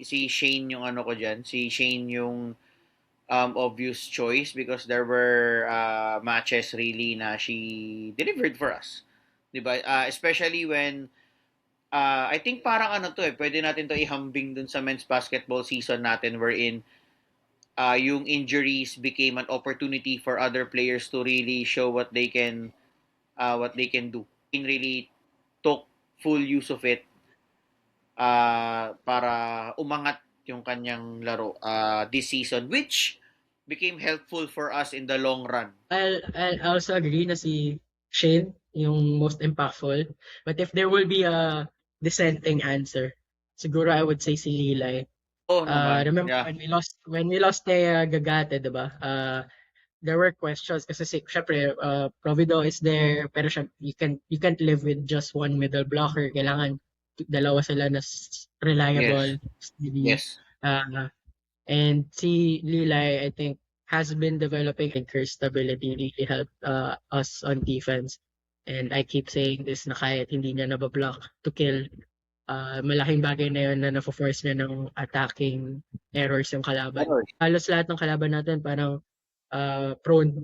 si Shane yung ano ko dyan. Si Shane yung obvious choice because there were matches really na she delivered for us. 'Di ba? Especially when I think parang ano to pwede natin to ihambing dun sa men's basketball season natin wherein yung injuries became an opportunity for other players to really show what they can do. In really took full use of it para umangat yung kanyang laro this season, which became helpful for us in the long run. I'll also agree na si Shane yung most impactful. But if there will be a dissenting answer, siguro I would say si Lilay. Oh naman, Remember yeah. when we lost kay Gagate, 'di ba? There were questions kasi syempre Provido is there pero siya, you can't live with just one middle blocker. Kailangan dalawa sila na Yes, reliable, steady. yes. Uh, and si Lilay, I think, has been developing and her stability really helped us on defense. And I keep saying this na kahit hindi niya nabablock to kill, malaking bagay na yun na na-force niya ng attacking errors yung kalaban. Errors. Halos lahat ng kalaban natin parang prone